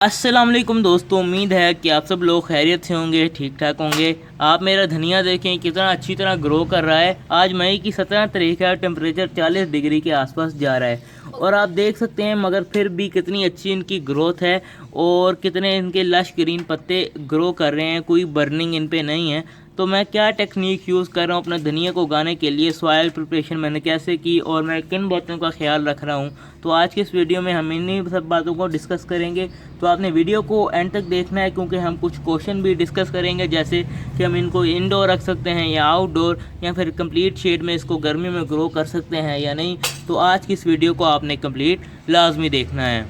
अस्सलाम वालेकुम दोस्तों, उम्मीद है कि आप सब लोग खैरियत से होंगे, ठीक ठाक होंगे। आप मेरा धनिया देखें कितना अच्छी तरह ग्रो कर रहा है। आज मई की 17 तारीख है, टेम्परेचर 40 डिग्री के आसपास जा रहा है और आप देख सकते हैं मगर फिर भी कितनी अच्छी इनकी ग्रोथ है और कितने इनके लश ग्रीन पत्ते ग्रो कर रहे हैं, कोई बर्निंग इन पे नहीं है। तो मैं क्या टेक्निक यूज़ कर रहा हूँ अपना धनिया को उगाने के लिए, सॉइल प्रिपरेशन मैंने कैसे की और मैं किन बातों का ख्याल रख रहा हूँ, तो आज की इस वीडियो में हम इन्हीं सब बातों को डिस्कस करेंगे। तो आपने वीडियो को एंड तक देखना है क्योंकि हम कुछ क्वेश्चन भी डिस्कस करेंगे, जैसे कि हम इनको इंडोर रख सकते हैं या आउटडोर, या फिर कंप्लीट शेड में इसको गर्मी में ग्रो कर सकते हैं या नहीं। तो आज की इस वीडियो को आपने कंप्लीट लाजमी देखना है।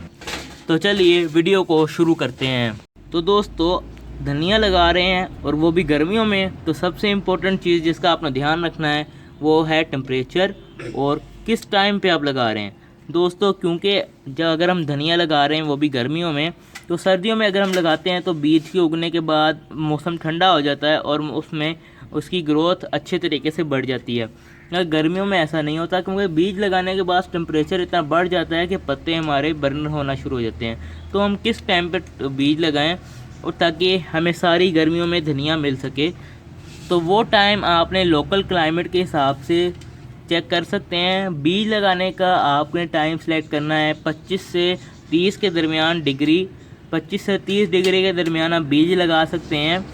तो चलिए वीडियो को शुरू करते हैं। तो दोस्तों, धनिया लगा रहे हैं और वो भी गर्मियों में, तो सबसे इम्पोर्टेंट चीज़ जिसका आपने ध्यान रखना है वो है टेम्परेचर और किस टाइम पे आप लगा रहे हैं दोस्तों। क्योंकि जब अगर हम धनिया लगा रहे हैं वो भी गर्मियों में, तो सर्दियों में अगर हम लगाते हैं तो बीज के उगने के बाद मौसम ठंडा हो जाता है और उसमें उसकी ग्रोथ अच्छे तरीके से बढ़ जाती है। अगर गर्मियों में ऐसा नहीं होता क्योंकि बीज लगाने के बाद टेम्परेचर इतना बढ़ जाता है कि पत्ते हमारे बर्न होना शुरू हो जाते हैं। तो हम किस टाइम पर बीज लगाएं और ताकि हमें सारी गर्मियों में धनिया मिल सके, तो वो टाइम आपने लोकल क्लाइमेट के हिसाब से चेक कर सकते हैं। बीज लगाने का आपने टाइम सेलेक्ट करना है 25 से 30 के दरमियान डिग्री, 25 से 30 डिग्री के दरमियान आप बीज लगा सकते हैं।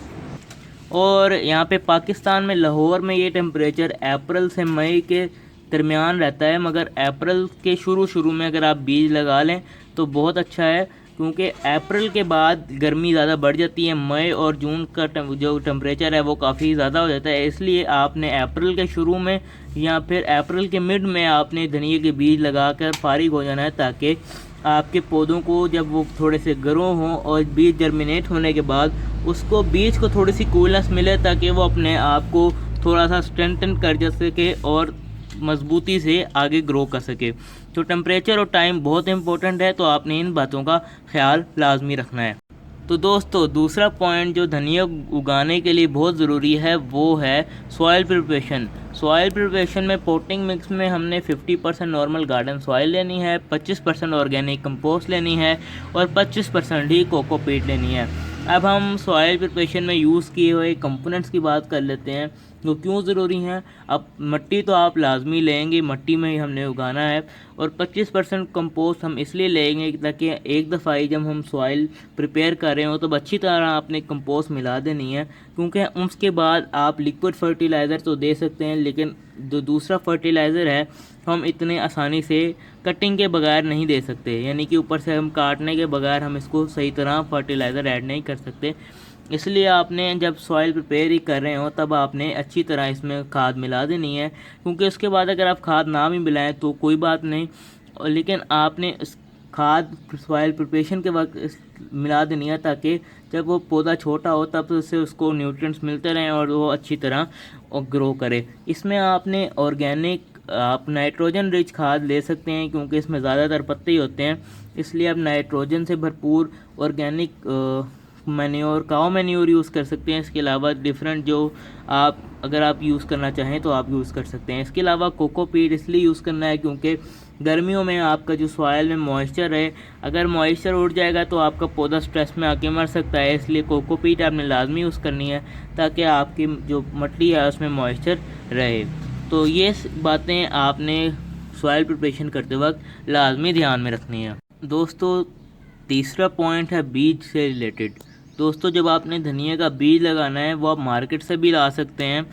और यहाँ पे पाकिस्तान में लाहौर में ये टेम्परेचर अप्रैल से मई के दरमियान रहता है, मगर अप्रैल के शुरू में अगर आप बीज लगा लें तो बहुत अच्छा है, क्योंकि अप्रैल के बाद गर्मी ज़्यादा बढ़ जाती है। मई और जून का जो टेम्परेचर है वो काफ़ी ज़्यादा हो जाता है, इसलिए आपने अप्रैल के शुरू में या फिर अप्रैल के मिड में आपने धनिया के बीज लगाकर फारिग हो जाना है, ताकि आपके पौधों को जब वो थोड़े से ग्रो हों और बीज जर्मिनेट होने के बाद उसको बीज को थोड़ी सी कूलनेस मिले, ताकि वो अपने आप को थोड़ा सा स्ट्रेंथन कर जा सके और मजबूती से आगे ग्रो कर सके। तो टेम्परेचर और टाइम बहुत इंपॉर्टेंट है, तो आपने इन बातों का ख्याल लाजमी रखना है। तो दोस्तों, दूसरा पॉइंट जो धनिया उगाने के लिए बहुत ज़रूरी है वो है सॉइल प्रिपरेशन। सॉइल प्रिपरेशन में पोटिंग मिक्स में हमने 50% नॉर्मल गार्डन सॉइल लेनी है, 25% ऑर्गेनिक कंपोस्ट लेनी है और 25% ही कोकोपीट लेनी है। अब हम सॉइल प्रिपरेशन में यूज़ किए हुए कंपोनेंट्स की बात कर लेते हैं, जो क्यों ज़रूरी हैं। अब मिट्टी तो आप लाजमी लेंगे, मिट्टी में ही हमने उगाना है, और 25% कंपोस्ट हम इसलिए लेंगे ताकि एक दफ़ा ही जब हम सॉइल प्रिपेयर कर रहे हो तो अच्छी तरह आपने कंपोस्ट मिला देनी है, क्योंकि उसके बाद आप लिक्विड फर्टिलाइज़र तो दे सकते हैं, लेकिन जो दूसरा फर्टिलाइज़र है हम इतने आसानी से कटिंग के बगैर नहीं दे सकते, यानी कि ऊपर से हम काटने के बगैर हम इसको सही तरह फर्टिलाइज़र ऐड नहीं कर सकते। इसलिए आपने जब सॉइल प्रिपेयर ही कर रहे हो तब आपने अच्छी तरह इसमें खाद मिला देनी है, क्योंकि उसके बाद अगर आप खाद ना भी मिलाएं तो कोई बात नहीं, लेकिन आपने खाद सॉइल प्रिपरेशन के वक्त मिला देनी है, ताकि जब वो पौधा छोटा हो तब उससे उसको न्यूट्रिएंट्स मिलते रहें और वो अच्छी तरह ग्रो करे। इसमें आपने ऑर्गेनिक आप नाइट्रोजन रिच खाद ले सकते हैं, क्योंकि इसमें ज़्यादातर पत्ते ही होते हैं, इसलिए आप नाइट्रोजन से भरपूर ऑर्गेनिक मैन्योर, काओ मैन्योर यूज़ कर सकते हैं। इसके अलावा डिफरेंट जो आप अगर आप यूज़ करना चाहें तो आप यूज़ कर सकते हैं। इसके अलावा कोकोपीट इसलिए यूज़ करना है क्योंकि गर्मियों में आपका जो सॉइल में मॉइस्चर है, अगर मॉइस्चर उड़ जाएगा तो आपका पौधा स्ट्रेस में आके मर सकता है, इसलिए कोकोपीट आपने लाजमी यूज़ करनी है ताकि आपकी जो मिट्टी है उसमें मॉइस्चर रहे। तो ये बातें आपने सॉइल प्रिपरेशन करते वक्त लाजमी ध्यान में रखनी है। दोस्तों, तीसरा पॉइंट है बीज से रिलेटेड। दोस्तों, जब आपने धनिया का बीज लगाना है वो आप मार्केट से भी ला सकते हैं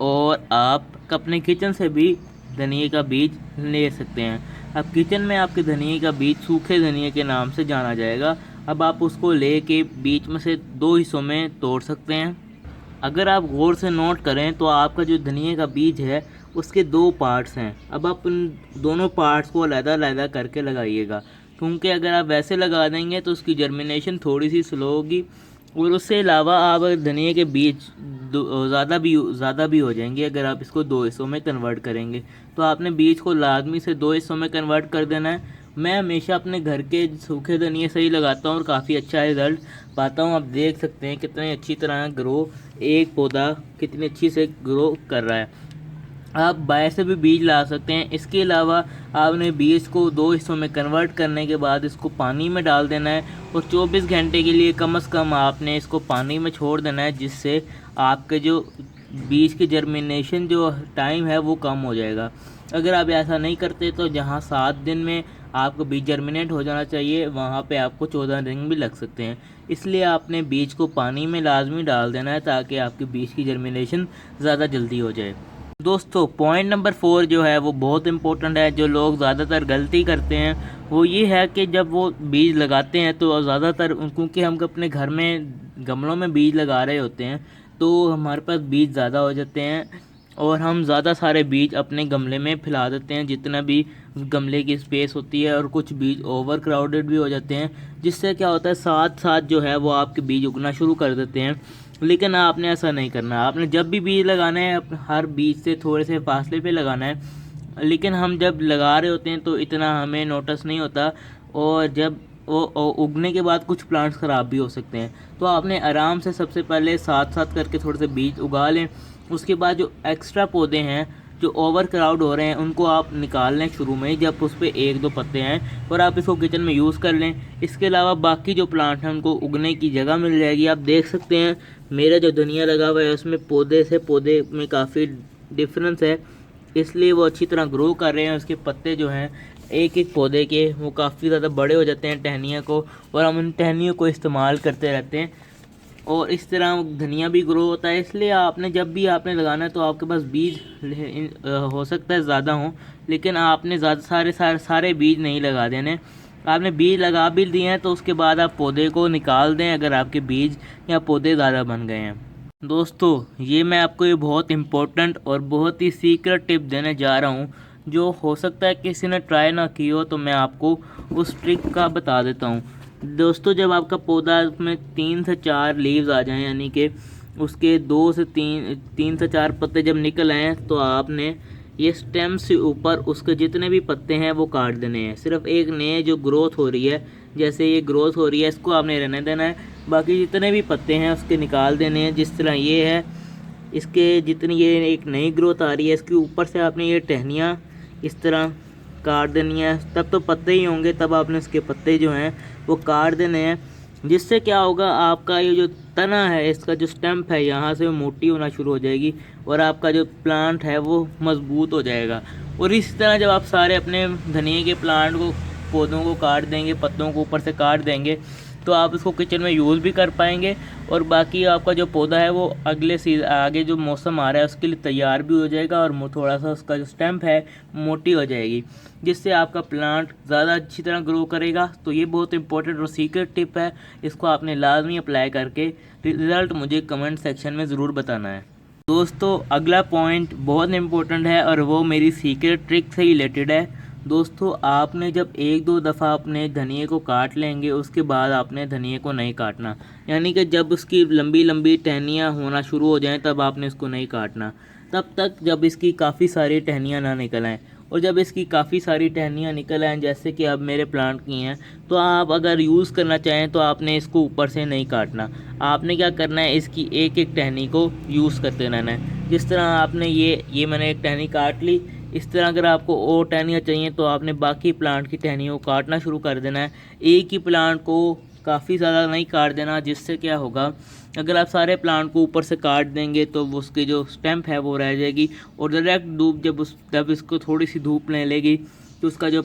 और आप अपने किचन से भी धनिया का बीज ले सकते हैं। अब किचन में आपके धनिया का बीज सूखे धनिया के नाम से जाना जाएगा। अब आप उसको ले के बीच में से 2 हिस्सों में तोड़ सकते हैं। अगर आप गौर से नोट करें तो आपका जो धनिया का बीज है उसके 2 पार्ट्स हैं। अब आप उन दोनों पार्ट्स को अलग-अलग करके लगाइएगा, क्योंकि अगर आप वैसे लगा देंगे तो उसकी जर्मिनेशन थोड़ी सी स्लो होगी, और उससे अलावा आप धनिया के बीज ज़्यादा भी हो जाएंगे अगर आप इसको 2 हिस्सों में कन्वर्ट करेंगे। तो आपने बीज को लाजमी से 2 हिस्सों में कन्वर्ट कर देना है। मैं हमेशा अपने घर के सूखे धनिया से ही लगाता हूँ और काफ़ी अच्छा रिज़ल्ट पाता हूँ। आप देख सकते हैं कितनी अच्छी तरह ग्रो, एक पौधा कितनी अच्छी से ग्रो कर रहा है। आप बाहर से भी बीज ला सकते हैं। इसके अलावा आपने बीज को 2 हिस्सों में कन्वर्ट करने के बाद इसको पानी में डाल देना है और 24 घंटे के लिए कम से कम आपने इसको पानी में छोड़ देना है, जिससे आपके जो बीज की जर्मिनेशन जो टाइम है वो कम हो जाएगा। अगर आप ऐसा नहीं करते तो जहाँ 7 दिन में आपको बीज जर्मिनेट हो जाना चाहिए, वहाँ पे आपको 14 दिन भी लग सकते हैं। इसलिए आपने बीज को पानी में लाजमी डाल देना है ताकि आपके बीज की जर्मिनेशन ज़्यादा जल्दी हो जाए। दोस्तों पॉइंट नंबर 4 जो है वो बहुत इम्पोर्टेंट है, जो लोग ज़्यादातर गलती करते हैं वो ये है कि जब वो बीज लगाते हैं तो ज़्यादातर, क्योंकि हम अपने घर में गमलों में बीज लगा रहे होते हैं तो हमारे पास बीज ज़्यादा हो जाते हैं और हम ज़्यादा सारे बीज अपने गमले में फैला देते हैं जितना भी गमले की स्पेस होती है, और कुछ बीज ओवर क्राउडेड भी हो जाते हैं, जिससे क्या होता है साथ साथ जो है वो आपके बीज उगना शुरू कर देते हैं। लेकिन आपने ऐसा नहीं करना। आपने जब भी बीज लगाना है हर बीज से थोड़े से फासले पे लगाना है, लेकिन हम जब लगा रहे होते हैं तो इतना हमें नोटिस नहीं होता, और जब वो उगने के बाद कुछ प्लांट्स ख़राब भी हो सकते हैं। तो आपने आराम से सबसे पहले साथ साथ करके थोड़े से बीज उगा लें। उसके बाद जो एक्स्ट्रा पौधे हैं जो ओवर क्राउड हो रहे हैं उनको आप निकाल लें शुरू में ही, जब उस पर 1-2 पत्ते हैं, और आप इसको किचन में यूज़ कर लें। इसके अलावा बाकी जो प्लांट हैं उनको उगने की जगह मिल जाएगी। आप देख सकते हैं मेरा जो धनिया लगा हुआ है उसमें पौधे से पौधे में काफ़ी डिफरेंस है, इसलिए वो अच्छी तरह ग्रो कर रहे हैं। उसके पत्ते जो हैं एक एक पौधे के वो काफ़ी ज़्यादा बड़े हो जाते हैं टहनियों को, और हम उन टहनियों को इस्तेमाल करते रहते हैं और इस तरह धनिया भी ग्रो होता है। इसलिए आपने जब भी आपने लगाना है तो आपके पास बीज हो सकता है ज़्यादा हो, लेकिन आपने ज़्यादा सारे बीज नहीं लगा देने। आपने बीज लगा भी दिए हैं तो उसके बाद आप पौधे को निकाल दें अगर आपके बीज या पौधे ज़्यादा बन गए हैं। दोस्तों ये मैं आपको ये बहुत इम्पोर्टेंट और बहुत ही सीक्रेट टिप देने जा रहा हूँ, जो हो सकता है किसी ने ट्राई ना की हो, तो मैं आपको उस ट्रिक का बता देता हूँ। दोस्तों जब आपका पौधा में 3 से 4 लीव्स आ जाएं, यानी कि उसके 2 से 3 से 4 पत्ते जब निकल आएँ, तो आपने ये स्टेम से ऊपर उसके जितने भी पत्ते हैं वो काट देने हैं। सिर्फ एक नए जो ग्रोथ हो रही है, जैसे ये ग्रोथ हो रही है, इसको आपने रहने देना है। बाकी जितने भी पत्ते हैं उसके निकाल देने हैं। जिस तरह ये है, इसके जितनी ये एक नई ग्रोथ आ रही है, इसके ऊपर से आपने ये टहनियाँ इस तरह काट देनी है। तब तो पत्ते ही होंगे, तब आपने इसके पत्ते जो हैं वो काट देने हैं। जिससे क्या होगा, आपका ये जो तना है, इसका जो स्टेम्प है, यहाँ से वो मोटी होना शुरू हो जाएगी और आपका जो प्लांट है वो मजबूत हो जाएगा। और इस तरह जब आप सारे अपने धनिए के प्लांट को, पौधों को काट देंगे, पत्तों को ऊपर से काट देंगे, तो आप इसको किचन में यूज़ भी कर पाएंगे, और बाकी आपका जो पौधा है वो आगे जो मौसम आ रहा है उसके लिए तैयार भी हो जाएगा, और थोड़ा सा उसका जो स्टेम्प है मोटी हो जाएगी, जिससे आपका प्लांट ज़्यादा अच्छी तरह ग्रो करेगा। तो ये बहुत इंपॉर्टेंट और सीक्रेट टिप है, इसको आपने लाजमी अप्लाई करके रिज़ल्ट मुझे कमेंट सेक्शन में ज़रूर बताना है। दोस्तों अगला पॉइंट बहुत इंपॉर्टेंट है और वो मेरी सीक्रेट ट्रिक से रिलेटेड है। दोस्तों आपने जब 1-2 दफ़ा अपने धनिए को काट लेंगे, उसके बाद आपने धनिए को नहीं काटना, यानी कि जब उसकी लंबी लंबी टहनियाँ होना शुरू हो जाएं तब आपने इसको नहीं काटना, तब तक जब इसकी काफ़ी सारी टहनियाँ ना निकल आएँ। और जब इसकी काफ़ी सारी टहनियाँ निकल आएँ, जैसे कि अब मेरे प्लांट की हैं, तो आप अगर यूज़ करना चाहें तो आपने इसको ऊपर से नहीं काटना। आपने क्या करना है, इसकी एक एक टहनी को यूज़ करते रहना है। जिस तरह आपने ये मैंने एक टहनी काट ली, इस तरह अगर आपको और टहनियाँ चाहिए तो आपने बाकी प्लांट की टहनियों को काटना शुरू कर देना है। एक ही प्लांट को काफ़ी ज़्यादा नहीं काट देना, जिससे क्या होगा, अगर आप सारे प्लांट को ऊपर से काट देंगे तो वो उसकी जो स्टेम्प है वो रह जाएगी, और डायरेक्ट धूप जब इसको थोड़ी सी धूप ले लेगी तो उसका जो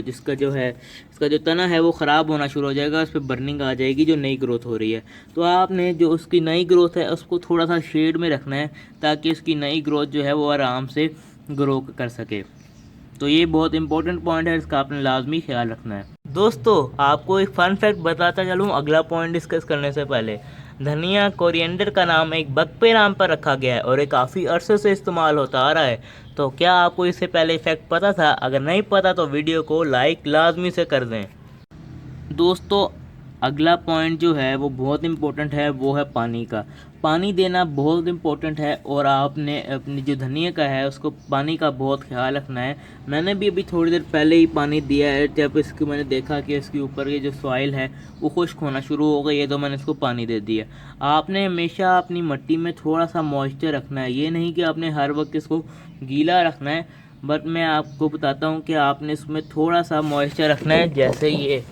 जिसका जो है, इसका जो तना है वो ख़राब होना शुरू हो जाएगा, उस पर बर्निंग आ जाएगी जो नई ग्रोथ हो रही है। तो आपने जो उसकी नई ग्रोथ है उसको थोड़ा सा शेड में रखना है, ताकि उसकी नई ग्रोथ जो है वो आराम से ग्रो कर सके। तो ये बहुत इंपॉर्टेंट पॉइंट है, इसका आपने लाजमी ख्याल रखना है। दोस्तों आपको एक फ़न फैक्ट बताता चलूँ अगला पॉइंट डिस्कस करने से पहले। धनिया कोरिएंडर का नाम एक बकपे नाम पर रखा गया है और ये काफ़ी अरसे से इस्तेमाल होता आ रहा है। तो क्या आपको इससे पहले फैक्ट पता था? अगर नहीं पता तो वीडियो को लाइक लाजमी से कर दें। दोस्तों अगला पॉइंट जो है वो बहुत इम्पोर्टेंट है, वो है पानी का। पानी देना बहुत इम्पोर्टेंट है और आपने अपनी जो धनिया का है उसको पानी का बहुत ख्याल रखना है। मैंने भी अभी थोड़ी देर पहले ही पानी दिया है। जब इसको मैंने देखा कि इसके ऊपर ये जो सॉइल है वो खुश्क होना शुरू हो गई है तो मैंने इसको पानी दे दिया। आपने हमेशा अपनी मिट्टी में थोड़ा सा मॉइस्चर रखना है, ये नहीं कि आपने हर वक्त इसको गीला रखना है, बट मैं आपको बताता हूँ कि आपने इसमें थोड़ा सा मॉइस्चर रखना है। जैसे ये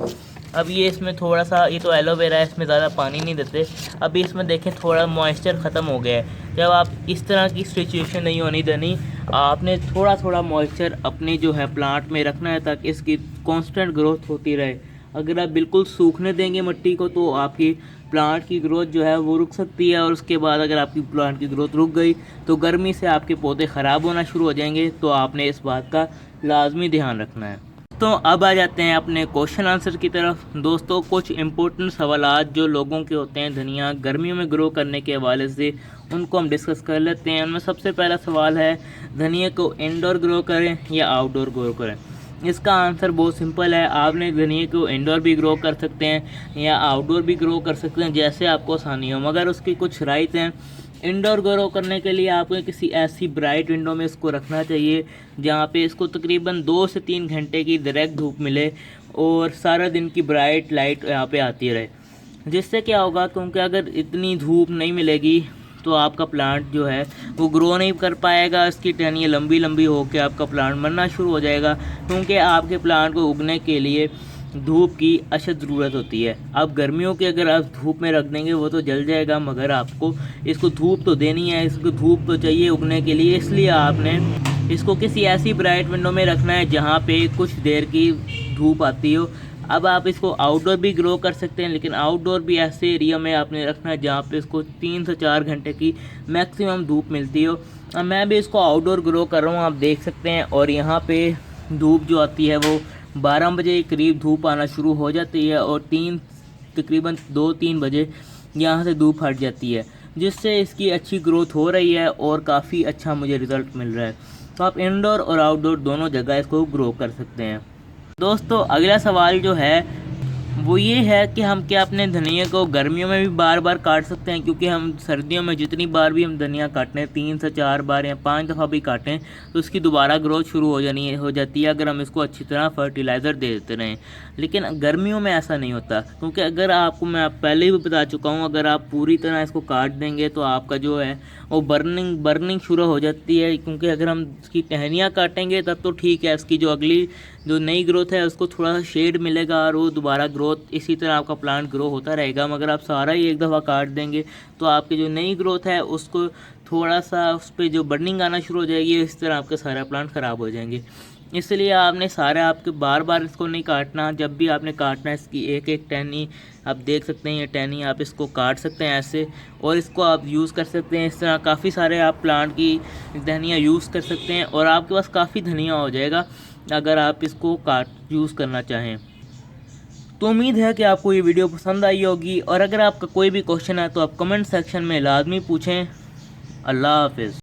अब ये इसमें थोड़ा सा, ये तो एलोवेरा है, इसमें ज़्यादा पानी नहीं देते। अभी इसमें देखें थोड़ा मॉइस्चर ख़त्म हो गया है। जब आप इस तरह की सिचुएशन नहीं होनी देनी, आपने थोड़ा थोड़ा मॉइस्चर अपने जो है प्लांट में रखना है ताकि इसकी कांस्टेंट ग्रोथ होती रहे। अगर आप बिल्कुल सूखने देंगे मिट्टी को तो आपकी प्लांट की ग्रोथ जो है वो रुक सकती है, और उसके बाद अगर आपकी प्लांट की ग्रोथ रुक गई तो गर्मी से आपके पौधे ख़राब होना शुरू हो जाएंगे। तो आपने इस बात का लाजमी ध्यान रखना है। तो अब आ जाते हैं अपने क्वेश्चन आंसर की तरफ। दोस्तों, कुछ इम्पोर्टेंट सवालात जो लोगों के होते हैं धनिया गर्मियों में ग्रो करने के हवाले से, उनको हम डिस्कस कर लेते हैं। उनमें सबसे पहला सवाल है, धनिया को इंडोर ग्रो करें या आउटडोर ग्रो करें? इसका आंसर बहुत सिंपल है। आपने धनिया को इंडोर भी ग्रो कर सकते हैं या आउटडोर भी ग्रो कर सकते हैं, जैसे आपको आसानी हो, मगर उसकी कुछ राइट हैं। इंडोर ग्रो करने के लिए आपको किसी ऐसी ब्राइट विंडो में इसको रखना चाहिए जहाँ पे इसको तकरीबन 2 से 3 घंटे की डायरेक्ट धूप मिले और सारा दिन की ब्राइट लाइट यहाँ पे आती रहे। जिससे क्या होगा, क्योंकि अगर इतनी धूप नहीं मिलेगी तो आपका प्लांट जो है वो ग्रो नहीं कर पाएगा। इसकी टहनियाँ लंबी लंबी होकर आपका प्लांट मरना शुरू हो जाएगा, क्योंकि आपके प्लांट को उगने के लिए धूप की अशद ज़रूरत होती है। अब गर्मियों के अगर आप धूप में रख देंगे वो तो जल जाएगा, मगर आपको इसको धूप तो देनी है, इसको धूप तो चाहिए उगने के लिए। इसलिए आपने इसको किसी ऐसी ब्राइट विंडो में रखना है जहाँ पे कुछ देर की धूप आती हो। अब आप इसको आउटडोर भी ग्रो कर सकते हैं, लेकिन आउटडोर भी ऐसे एरिया में आपने रखना है जहाँ पे इसको 3 से 4 घंटे की मैक्सिमम धूप मिलती हो। अब मैं भी इसको आउटडोर ग्रो कर रहा हूँ, आप देख सकते हैं। और यहाँ पे धूप जो आती है वो 12 बजे के करीब धूप आना शुरू हो जाती है और तकरीबन 2-3 बजे यहाँ से धूप हट जाती है, जिससे इसकी अच्छी ग्रोथ हो रही है और काफ़ी अच्छा मुझे रिज़ल्ट मिल रहा है। तो आप इंडोर और आउटडोर दोनों जगह इसको ग्रो कर सकते हैं। दोस्तों, अगला सवाल जो है वो ये है कि हम क्या अपने धनिया को गर्मियों में भी बार बार काट सकते हैं? क्योंकि हम सर्दियों में जितनी बार भी हम धनिया काटें, 3 से 4 बार या 5 दफ़ा भी काटें, तो उसकी दोबारा ग्रोथ शुरू हो जाती है अगर हम इसको अच्छी तरह फर्टिलाइज़र दे देते रहें। लेकिन गर्मियों में ऐसा नहीं होता, क्योंकि अगर आपको मैं पहले भी बता चुका हूँ, अगर आप पूरी तरह इसको काट देंगे तो आपका जो है वो बर्निंग शुरू हो जाती है। क्योंकि अगर हम इसकी टहनियाँ काटेंगे तब तो ठीक है, इसकी जो अगली जो नई ग्रोथ है उसको थोड़ा सा शेड मिलेगा और वो दोबारा ग्रोथ इसी तरह आपका प्लांट ग्रो होता रहेगा। मगर आप सारा ही एक दफ़ा काट देंगे तो आपकी जो नई ग्रोथ है उसको थोड़ा सा उस पर जो बर्निंग आना शुरू हो जाएगी, इस तरह आपके सारे प्लांट ख़राब हो जाएंगे। इसलिए आपने सारे आपके बार बार इसको नहीं काटना। जब भी आपने काटना है इसकी एक एक टहनी आप देख सकते हैं, ये टहनी आप इसको काट सकते हैं ऐसे, और इसको आप यूज़ कर सकते हैं। इस तरह काफ़ी सारे आप प्लांट की टहनियाँ यूज़ कर सकते हैं और आपके पास काफ़ी धनिया हो जाएगा अगर आप इसको यूज़ करना चाहें। तो उम्मीद है कि आपको ये वीडियो पसंद आई होगी, और अगर आपका कोई भी क्वेश्चन है तो आप कमेंट सेक्शन में लाजमी पूछें। अल्लाह हाफिज़।